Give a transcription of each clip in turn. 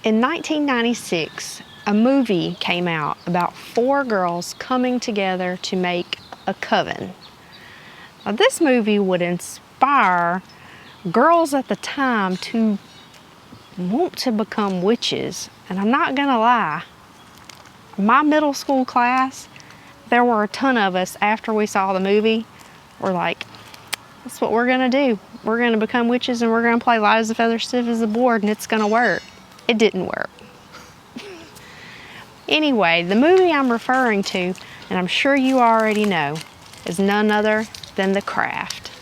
In 1996, a movie came out about 4 girls coming together to make a coven. Now, this movie would inspire girls at the time to want to become witches. And I'm not gonna lie, my middle school class, there were a ton of us after we saw the movie, were like, that's what we're gonna do. We're gonna become witches and we're gonna play light as a feather, stiff as a board, and it's gonna work. It didn't work. Anyway, the movie I'm referring to, and I'm sure you already know, is none other than The Craft.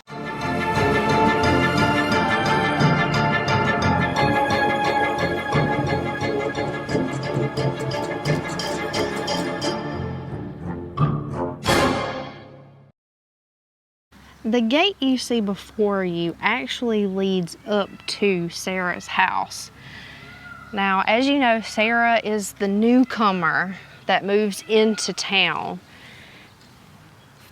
The gate you see before you actually leads up to Sarah's house. Now, as you know, Sarah is the newcomer that moves into town.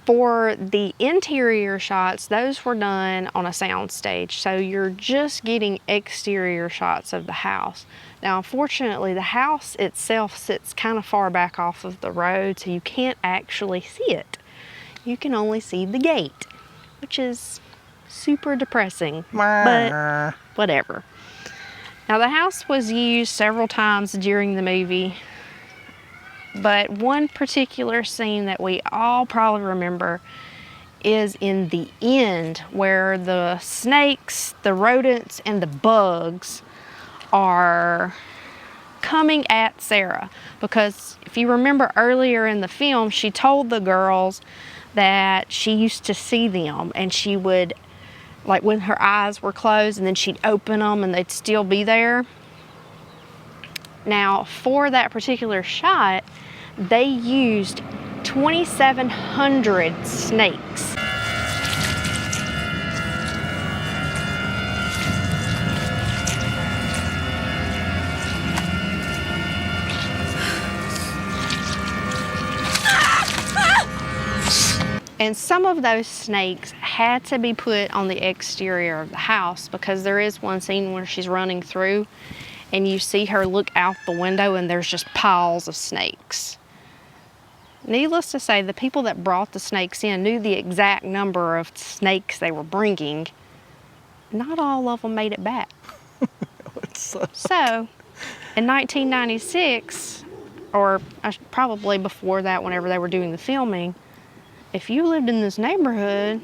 For the interior shots, those were done on a soundstage, so you're just getting exterior shots of the house. Now, unfortunately, the house itself sits kind of far back off of the road, so you can't actually see it. You can only see the gate, which is super depressing, but whatever. Now, the house was used several times during the movie, but one particular scene that we all probably remember is in the end, where the snakes, the rodents, and the bugs are coming at Sarah. Because if you remember earlier in the film, she told the girls that she used to see them, and she would, like when her eyes were closed, and then she'd open them and they'd still be there. Now, for that particular shot, they used 2,700 snakes. And some of those snakes had to be put on the exterior of the house, because there is one scene where she's running through and you see her look out the window and there's just piles of snakes. Needless to say, the people that brought the snakes in knew the exact number of snakes they were bringing. Not all of them made it back. So, in 1996, or probably before that, whenever they were doing the filming, if you lived in this neighborhood,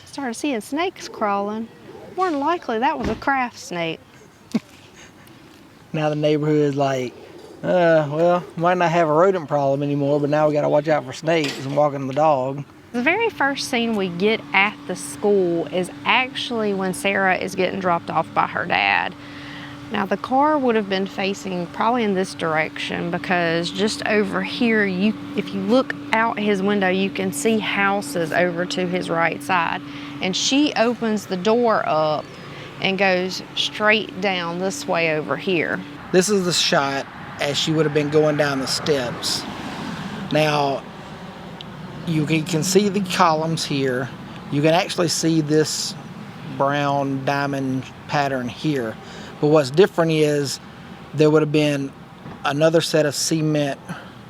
started seeing snakes crawling, more than likely that was a craft snake. Now the neighborhood is like, well, might not have a rodent problem anymore, but now we gotta watch out for snakes and walking the dog. The very first scene we get at the school is actually when Sarah is getting dropped off by her dad. Now, the car would have been facing probably in this direction, because just over here, if you look out his window, you can see houses over to his right side. And she opens the door up and goes straight down this way over here. This is the shot as she would have been going down the steps. Now, you can see the columns here. You can actually see this brown diamond pattern here. But what's different is there would have been another set of cement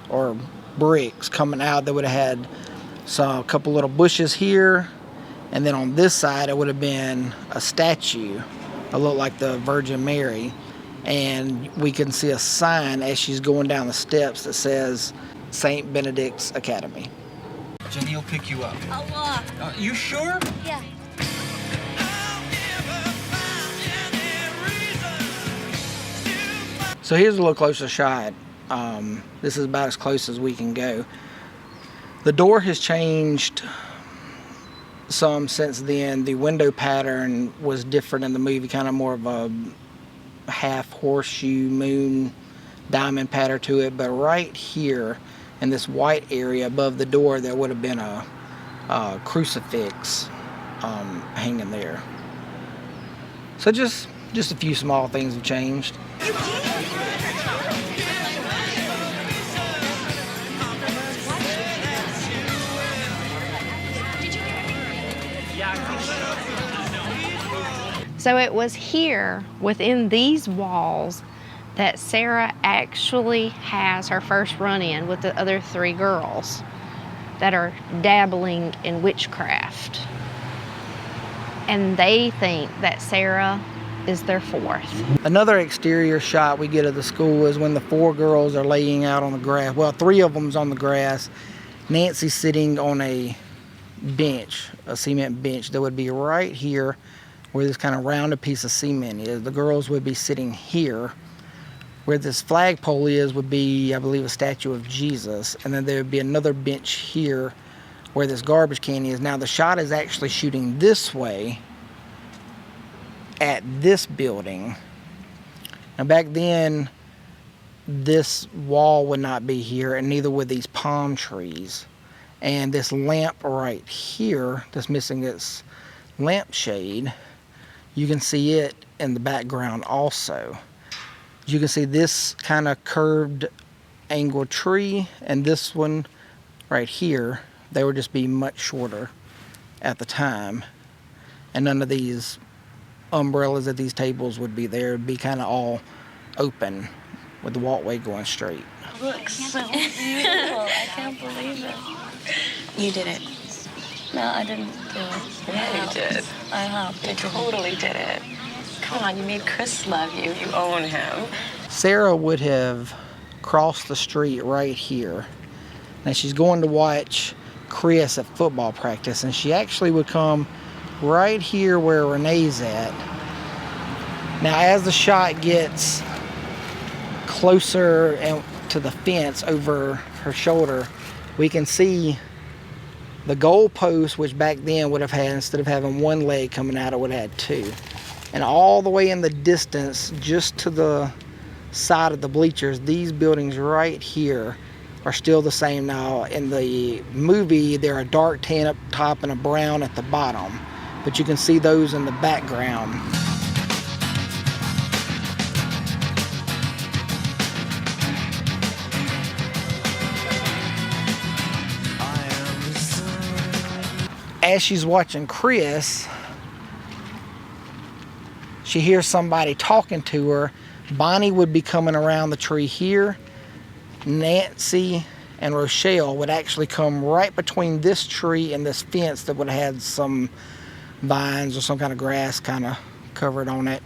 or bricks coming out that would have had a couple little bushes here, and then on this side it would have been a statue, a little like the Virgin Mary, and we can see a sign as she's going down the steps that says St. Benedict's Academy. Jenny will pick you up. Allah. You sure? Yeah. So here's a little closer shot. This is about as close as we can go. The door has changed some since then. The window pattern was different in the movie, kind of more of a half horseshoe moon diamond pattern to it. But right here in this white area above the door, there would have been a crucifix hanging there. So just a few small things have changed. So it was here within these walls that Sarah actually has her first run-in with the other 3 girls that are dabbling in witchcraft. And they think that Sarah is their 4th. Another exterior shot we get of the school is when the 4 girls are laying out on the grass. Well, 3 of them's on the grass. Nancy's sitting on a bench, a cement bench that would be right here where this kind of rounded piece of cement is. The girls would be sitting here. Where this flagpole is would be, I believe, a statue of Jesus. And then there would be another bench here where this garbage can is. Now the shot is actually shooting this way at this building. Now back then, this wall would not be here, and neither would these palm trees. And this lamp right here that's missing its lampshade, you can see it in the background also. You can see this kind of curved angled tree, and this one right here, they would just be much shorter at the time. And none of these umbrellas at these tables would be there. It'd be kind of all open with the walkway going straight. Looks so beautiful. I can't believe it. You did it. No, I didn't do it. Yeah, you did. I helped. You totally did it. Come on, you made Chris love you. You own him. Sarah would have crossed the street right here. Now she's going to watch Chris at football practice, and she actually would come right here where Renee's at. Now as the shot gets closer and to the fence over her shoulder, we can see the goal post, which back then would have had, instead of having 1 leg coming out, it would have had 2. And all the way in the distance, just to the side of the bleachers, these buildings right here are still the same. Now in the movie, they're a dark tan up top and a brown at the bottom, but you can see those in the background. As she's watching Chris, she hears somebody talking to her. Bonnie would be coming around the tree here. Nancy and Rochelle would actually come right between this tree and this fence that would have had some vines or some kind of grass kind of covered on it.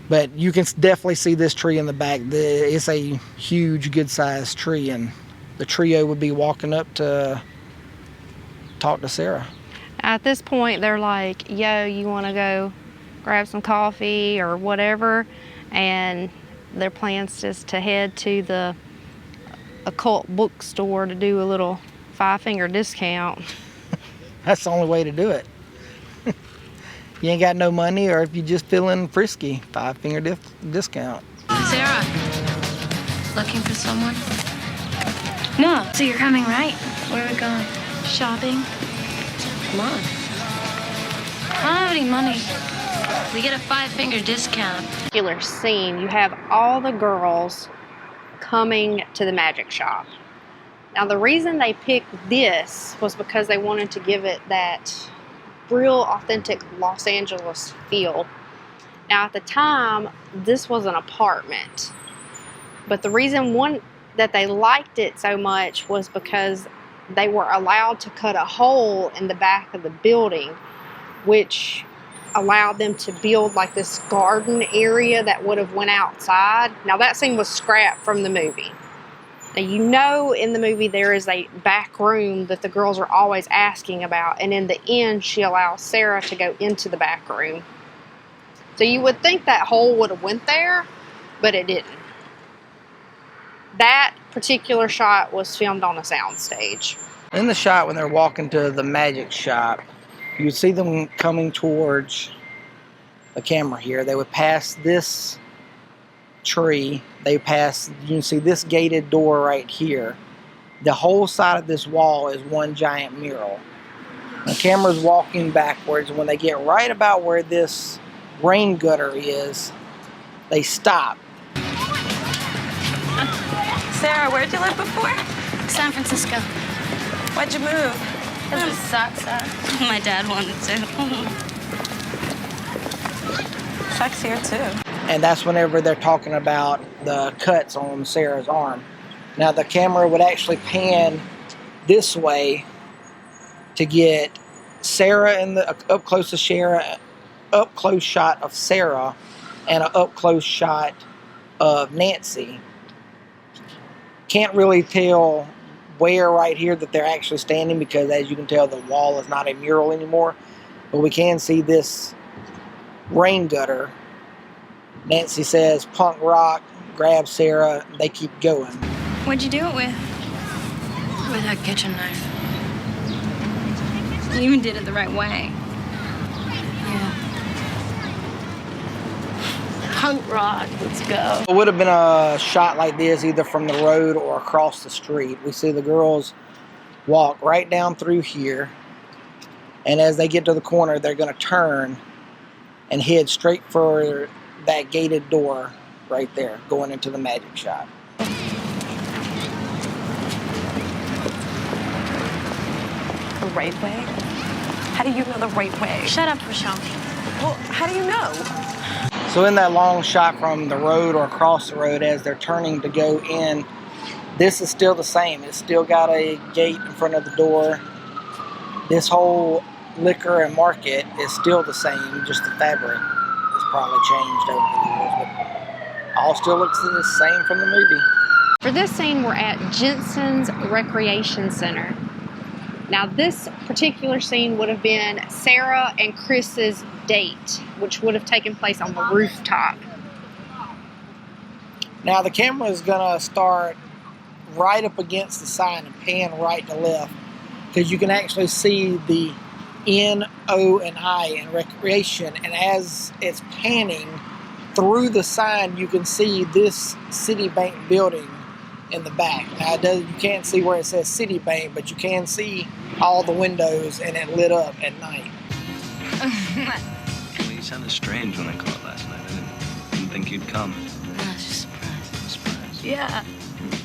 But you can definitely see this tree in the back. It's a huge, good-sized tree, and the trio would be walking up to talk to Sarah. At this point, they're like, yo, you want to go grab some coffee or whatever? And their plan's just to head to the occult bookstore to do a little 5-finger discount. That's the only way to do it. You ain't got no money, or if you're just feeling frisky, 5-finger discount. Sarah, looking for someone? No. So you're coming, right? Where are we going? Shopping. Come on. I don't have any money. We get a 5-finger discount. Particular scene, you have all the girls coming to the magic shop. Now the reason they picked this was because they wanted to give it that real authentic Los Angeles feel. Now at the time, this was an apartment, but the reason that they liked it so much was because they were allowed to cut a hole in the back of the building, which allowed them to build like this garden area that would have went outside. Now that scene was scrapped from the movie. Now you know in the movie there is a back room that the girls are always asking about, and in the end she allows Sarah to go into the back room. So you would think that hole would have went there, but it didn't. That particular shot was filmed on a soundstage. In the shot when they're walking to the magic shop, you would see them coming towards the camera here. They would pass this tree. You can see this gated door right here. The whole side of this wall is one giant mural. The camera's walking backwards, and when they get right about where this rain gutter is, they stop. Sarah, where'd you live before? San Francisco. Why'd you move? Because it sucks. My dad wanted to. checks here too. And that's whenever they're talking about the cuts on Sarah's arm. Now the camera would actually pan this way to get Sarah in the up close shot of Sarah and an up close shot of Nancy. Can't really tell where right here that they're actually standing, because as you can tell, the wall is not a mural anymore. But we can see this rain gutter. Nancy says punk rock, grab Sarah, they keep going. What'd you do it with? With that kitchen knife. You even did it the right way. Yeah. Punk rock, let's go. It would have been a shot like this either from the road or across the street. We see the girls walk right down through here, and as they get to the corner, they're going to turn and head straight for that gated door right there, going into the magic shop. The right way? How do you know the right way? Shut up, Rochelle. Well, how do you know? So in that long shot from the road or across the road as they're turning to go in, this is still the same. It's still got a gate in front of the door. This whole liquor and market is still the same, just the fabric has probably changed over the years, but all still looks the same from the movie. For this scene, we're at Jensen's Recreation Center. Now, this particular scene would have been Sarah and Chris's date, which would have taken place on the rooftop. Now, the camera is going to start right up against the sign and pan right to left, because you can actually see the N, O, and I in recreation, and as it's panning through the sign, you can see this Citibank building in the back. Now, you can't see where it says Citibank, but you can see all the windows, and it lit up at night. Well, you sounded strange when I called last night. I didn't think you'd come. I was just surprised. Surprised. Yeah.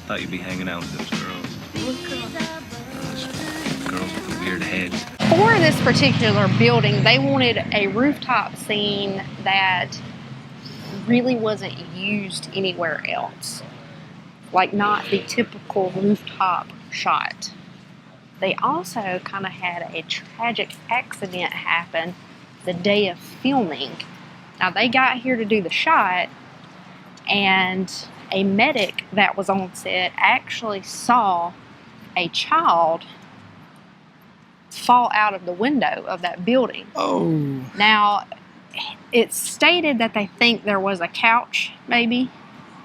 Thought you'd be hanging out with those girls. What girl? Those girls with the weird heads. For this particular building, they wanted a rooftop scene that really wasn't used anywhere else. Like, not the typical rooftop shot. They also kind of had a tragic accident happen the day of filming. Now, they got here to do the shot, and a medic that was on set actually saw a child fall out of the window of that building. Oh. Now, it's stated that they think there was a couch, maybe,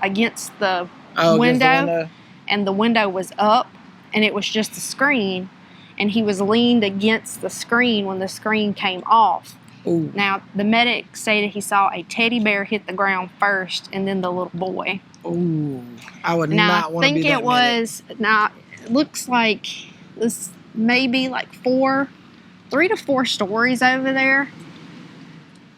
against the window, and the window was up, and it was just a screen, and he was leaned against the screen when the screen came off. Ooh. Now, the medic stated he saw a teddy bear hit the ground first, and then the little boy. Ooh. I would Now, not want to be that I think it was, now, it looks like this maybe like 3 to 4 stories over there.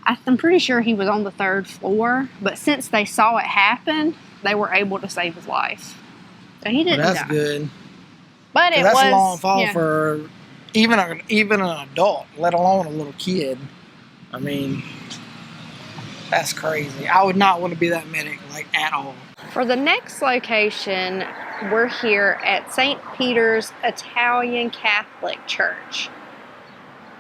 I'm pretty sure he was on the 3rd floor, but since they saw it happen, they were able to save his life. So he didn't die. That's good. But it That's was a long fall yeah. for even an adult, let alone a little kid. I mean, that's crazy. I would not want to be that medic, like, at all. For the next location, we're here at St. Peter's Italian Catholic Church.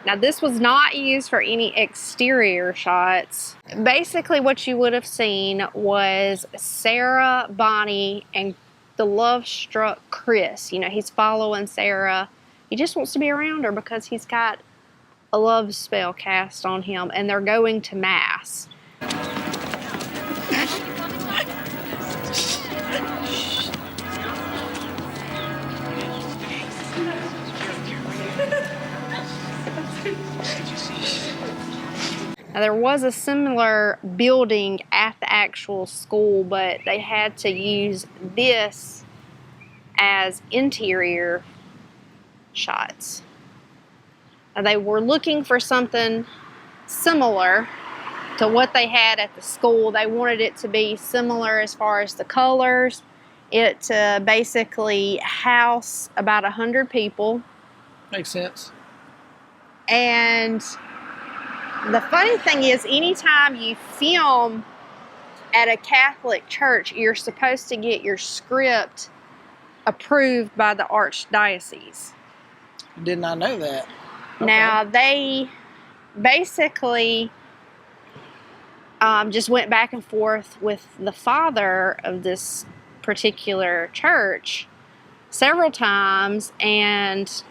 Now, this was not used for any exterior shots. Basically, what you would have seen was Sarah, Bonnie, and the love-struck Chris. You know, he's following Sarah. He just wants to be around her because he's got a love spell cast on him, and they're going to Mass. Now, there was a similar building at the actual school, but they had to use this as interior shots. Now, they were looking for something similar to what they had at the school. They wanted it to be similar as far as the colors. It basically house about 100 people. Makes sense. And The funny thing is, anytime you film at a Catholic church, you're supposed to get your script approved by the archdiocese. Did not know that. Okay. Now, they basically just went back and forth with the father of this particular church several times, and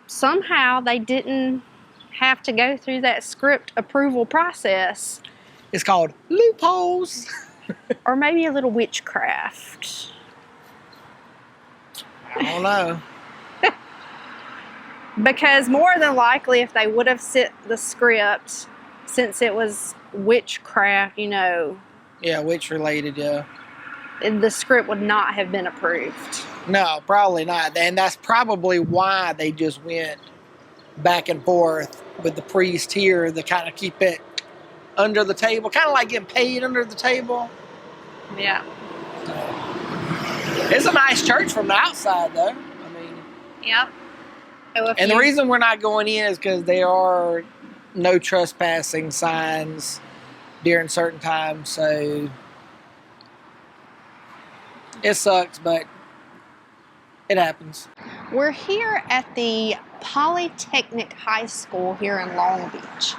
somehow they didn't have to go through that script approval process. It's called loopholes. Or maybe a little witchcraft. I don't know. Because more than likely, if they would have sent the script, since it was witchcraft, you know. Yeah, witch related, yeah. The script would not have been approved. No, probably not. And that's probably why they just went back and forth with the priest here to kind of keep it under the table. Kind of like getting paid under the table. Yeah. It's a nice church from the outside, though. I mean, Yep. So and the reason we're not going in is because there are no trespassing signs during certain times. So it sucks, but it happens. We're here at the Polytechnic High School here in Long Beach.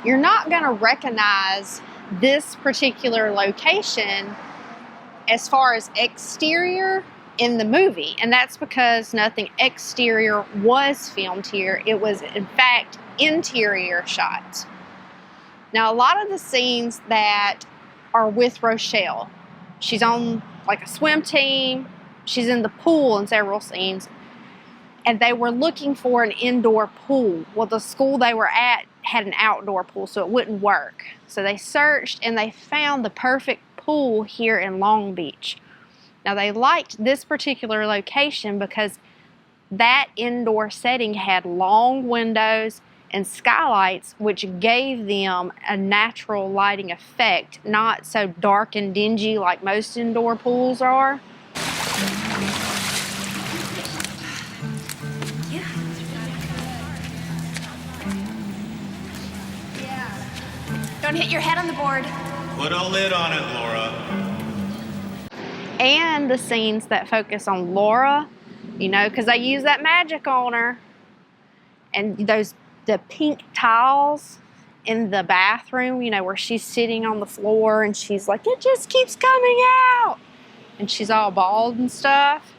You're not going to recognize this particular location as far as exterior in the movie, and that's because nothing exterior was filmed here. It was, in fact, interior shots. Now, a lot of the scenes that are with Rochelle, she's on like a swim team, she's in the pool in several scenes, and they were looking for an indoor pool. Well, the school they were at had an outdoor pool, so it wouldn't work. So they searched and they found the perfect pool here in Long Beach. Now, they liked this particular location because that indoor setting had long windows and skylights, which gave them a natural lighting effect, not so dark and dingy like most indoor pools are. Don't hit your head on the board. Put a lid on it, Laura. And the scenes that focus on Laura, you know, because they use that magic on her. And the pink tiles in the bathroom, you know, where she's sitting on the floor and she's like, it just keeps coming out. And she's all bald and stuff.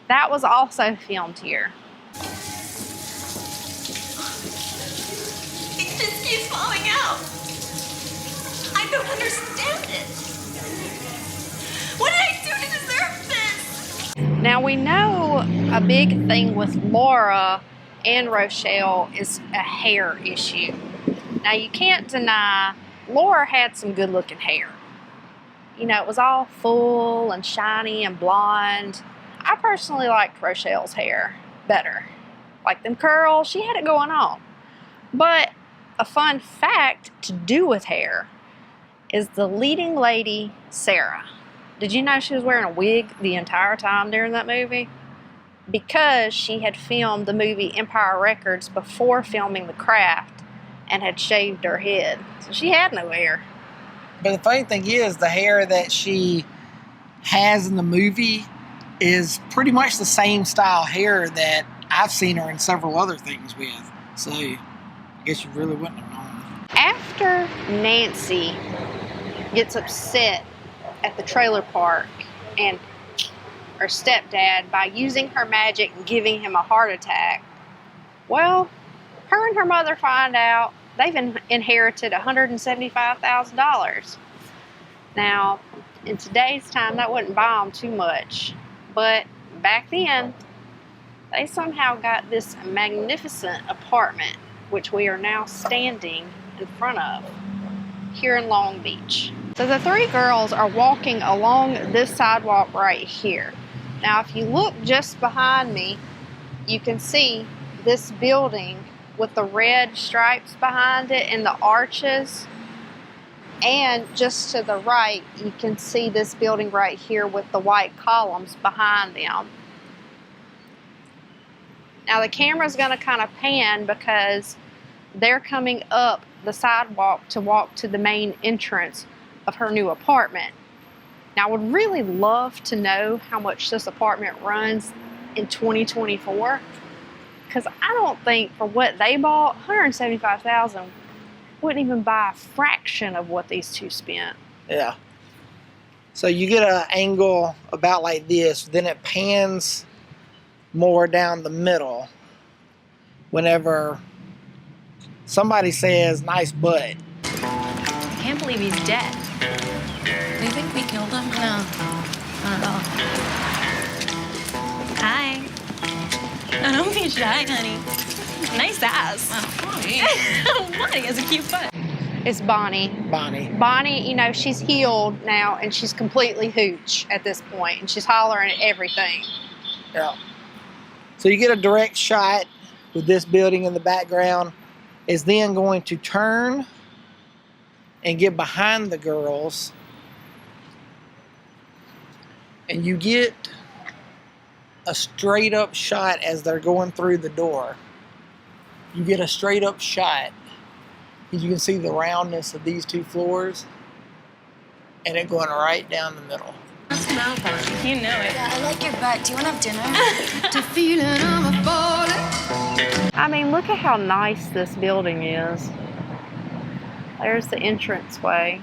That was also filmed here. It just keeps falling out. I don't understand it. What did I do to deserve this? Now, we know a big thing with Laura and Rochelle is a hair issue. Now, you can't deny Laura had some good looking hair. You know, it was all full and shiny and blonde. I personally liked Rochelle's hair better. Like them curls, she had it going on. But a fun fact to do with hair is the leading lady, Sarah. Did you know she was wearing a wig the entire time during that movie? Because she had filmed the movie Empire Records before filming The Craft and had shaved her head. So she had no hair. But the funny thing is, the hair that she has in the movie is pretty much the same style hair that I've seen her in several other things with. So I guess you really wouldn't have known. After Nancy gets upset at the trailer park and her stepdad by using her magic and giving him a heart attack, well, her and her mother find out they've inherited $175,000. Now, in today's time, that wouldn't buy them too much, but back then, they somehow got this magnificent apartment, which we are now standing in front of here in Long Beach. So the three girls are walking along this sidewalk right here. Now, if you look just behind me, you can see this building with the red stripes behind it and the arches. And just to the right, you can see this building right here with the white columns behind them. Now, the camera's going to kind of pan because they're coming up the sidewalk to walk to the main entrance of her new apartment. Now, I would really love to know how much this apartment runs in 2024, because I don't think for what they bought, $175,000 wouldn't even buy a fraction of what these two spent. Yeah. So you get an angle about like this, then it pans more down the middle whenever somebody says nice butt. I can't believe he's dead. Do you think we killed him? No, not at all. Hi. I don't be shy, honey. Nice ass. What? He has a cute butt. It's Bonnie. Bonnie, you know, she's healed now and she's completely hooch at this point, and she's hollering at everything. Yeah. So you get a direct shot with this building in the background. Is then going to turn and get behind the girls, and you get a straight up shot as they're going through the door. You get a straight up shot. You can see the roundness of these two floors, and it going right down the middle. Smell that. You know it. Yeah, I like your butt. Do you want to have dinner? I mean, look at how nice this building is. There's the entranceway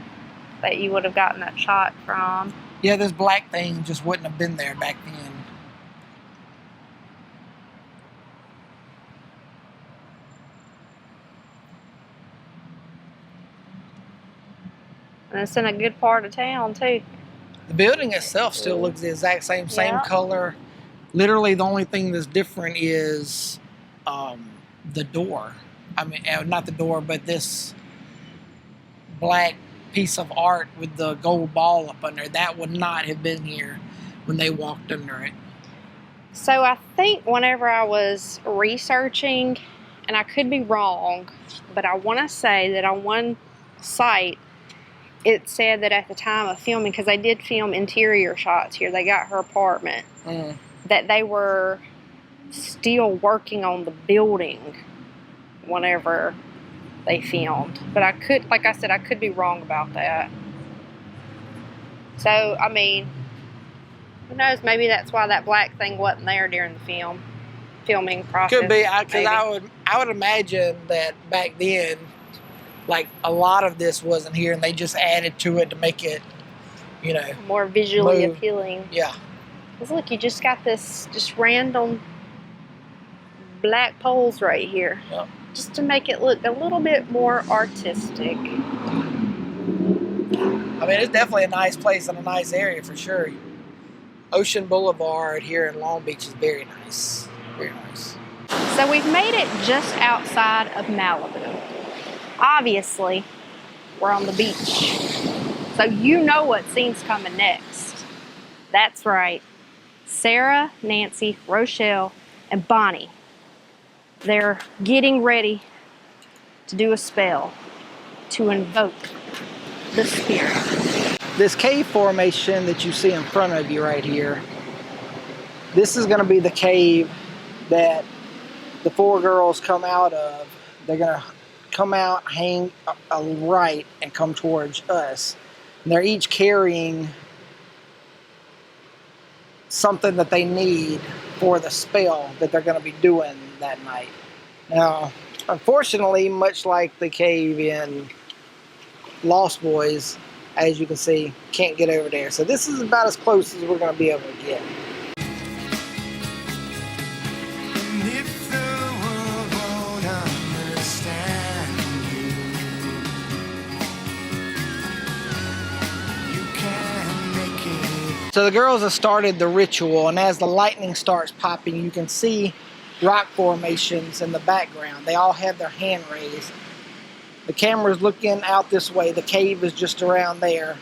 that you would have gotten that shot from. Yeah, this black thing just wouldn't have been there back then. And it's in a good part of town, too. The building itself still looks the exact same Yeah. color. Literally, the only thing that's different is the door. I mean, not the door, but this black piece of art with the gold ball up under it. That would not have been here when they walked under it. So I think whenever I was researching, and I could be wrong, but I want to say that on one site, it said that at the time of filming, because they did film interior shots here, they got her apartment, that they were still working on the building whenever they filmed. But I could, like I said, I could be wrong about that. So, I mean, who knows, maybe that's why that black thing wasn't there during the filming process. Could be, because I would imagine that back then, like, a lot of this wasn't here, and they just added to it to make it, you know, more visually move. appealing. Yeah. Because look, you just got this just random black poles right here. Yep. Just to make it look a little bit more artistic. I mean, it's definitely a nice place and a nice area for sure. Ocean Boulevard here in Long Beach is very nice. Very nice. So we've made it just outside of Malibu. Obviously, we're on the beach. So you know what scene's coming next. That's right. Sarah, Nancy, Rochelle, and Bonnie. They're getting ready to do a spell to invoke the spirit. This cave formation that you see in front of you right here, this is going to be the cave that the four girls come out of. They're going to come out, hang a right, and come towards us. And they're each carrying something that they need for the spell that they're going to be doing that night. Now, unfortunately, much like the cave in Lost Boys, as you can see, can't get over there. So this is about as close as we're going to be able to get. So the girls have started the ritual, and as the lightning starts popping, you can see rock formations in the background. They all have their hand raised. The camera's looking out this way. The cave is just around there.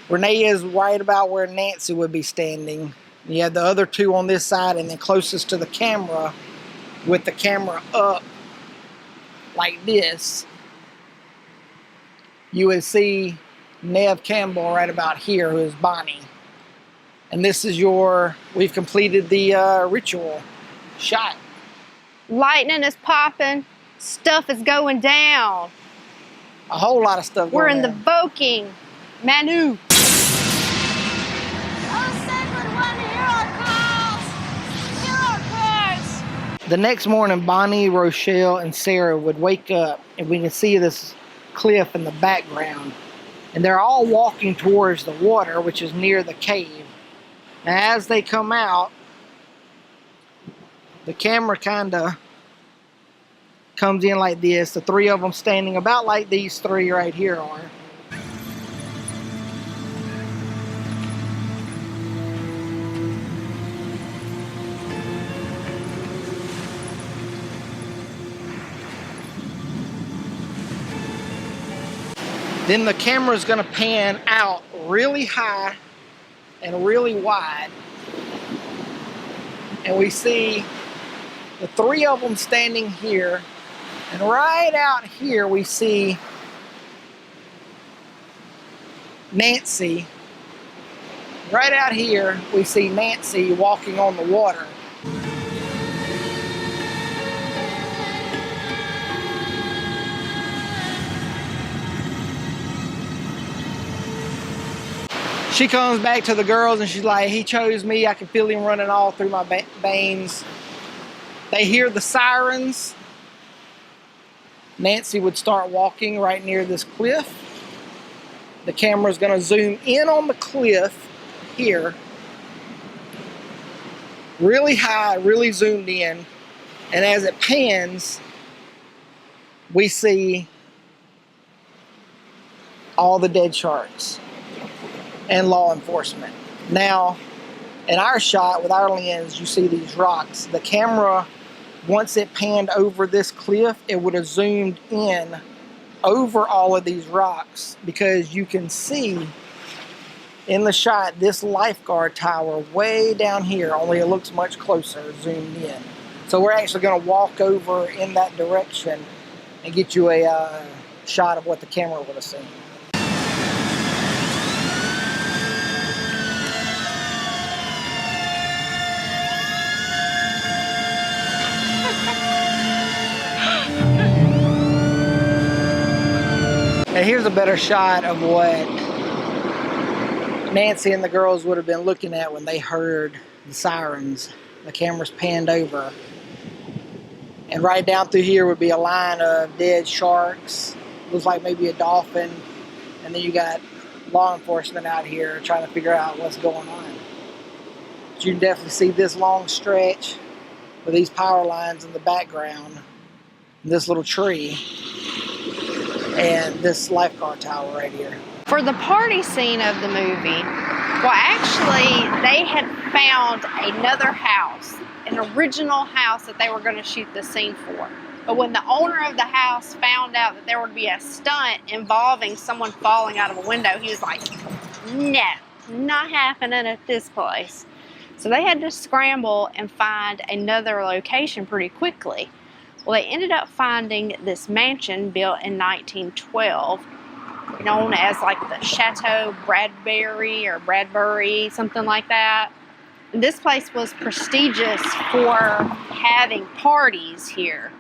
Renee is right about where Nancy would be standing. You have the other two on this side, and then closest to the camera, with the camera up like this, you would see Nev Campbell right about here, who is Bonnie. And this is we've completed the ritual shot. Lightning is popping. Stuff is going down. A whole lot of stuff We're going in the down. Voking. Manu. The next morning, Bonnie, Rochelle, and Sarah would wake up, and we can see this cliff in the background. And they're all walking towards the water, which is near the cave. Now, as they come out, the camera kind of comes in like this. The three of them standing about like these three right here are. Then the camera is going to pan out really high and really wide. And we see the three of them standing here. And right out here we see Nancy. Right out here we see Nancy walking on the water. She comes back to the girls and she's like, he chose me. I can feel him running all through my veins. They hear the sirens. Nancy would start walking right near this cliff. The camera's going to zoom in on the cliff here. Really high, really zoomed in. And as it pans, we see all the dead sharks and law enforcement. Now, in our shot with our lens, you see these rocks. The camera, once it panned over this cliff, it would have zoomed in over all of these rocks, because you can see in the shot this lifeguard tower way down here, only it looks much closer zoomed in. So we're actually going to walk over in that direction and get you a shot of what the camera would have seen. And here's a better shot of what Nancy and the girls would have been looking at when they heard the sirens. The camera's panned over. And right down through here would be a line of dead sharks. Looks like maybe a dolphin. And then you got law enforcement out here trying to figure out what's going on. But you can definitely see this long stretch with these power lines in the background. And this little tree. And this lifeguard tower right here. For the party scene of the movie, well, actually, they had found another house, an original house that they were going to shoot the scene for. But when the owner of the house found out that there would be a stunt involving someone falling out of a window, he was like, no, not happening at this place. So they had to scramble and find another location pretty quickly. Well, they ended up finding this mansion built in 1912, known as like the Chateau Bradbury, something like that. And this place was prestigious for having parties here.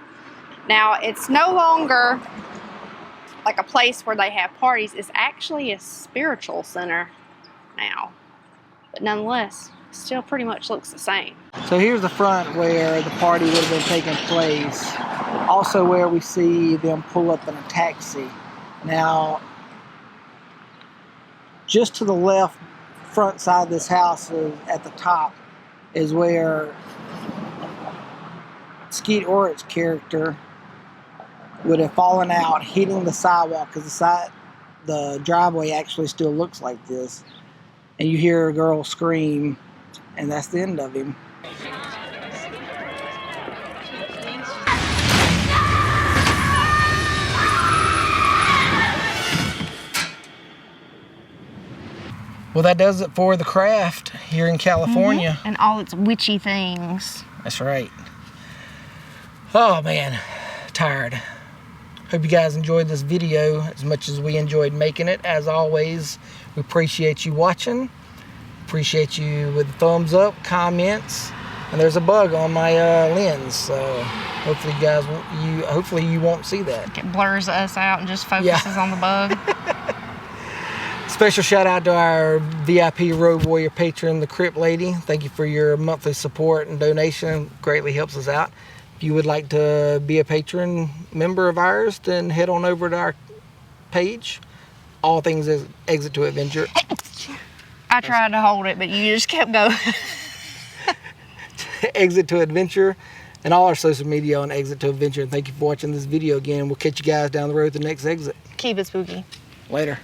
Now, it's no longer like a place where they have parties. It's actually a spiritual center now. But nonetheless, still pretty much looks the same. So here's the front where the party would have been taking place. Also where we see them pull up in a taxi. Now, just to the left front side of this house at the top is where Skeet Ulrich's character would have fallen out, hitting the sidewalk, because the driveway actually still looks like this. And you hear a girl scream, and that's the end of him. Well, that does it for The Craft here in California. And all its witchy things. That's right. Oh man, tired. Hope you guys enjoyed this video as much as we enjoyed making it. As always, we appreciate you watching. Appreciate you with the thumbs up, comments, and there's a bug on my lens, so Hopefully you guys hopefully you won't see that. It blurs us out and just focuses on the bug. Special shout out to our VIP Road Warrior patron, the Crip Lady. Thank you for your monthly support and donation. Greatly helps us out. If you would like to be a patron member of ours, then head on over to our page. All things Exit to Adventure. I tried to hold it, but you just kept going. Exit to Adventure, and all our social media on Exit to Adventure. And thank you for watching this video again. We'll catch you guys down the road at the next exit. Keep it spooky. Later.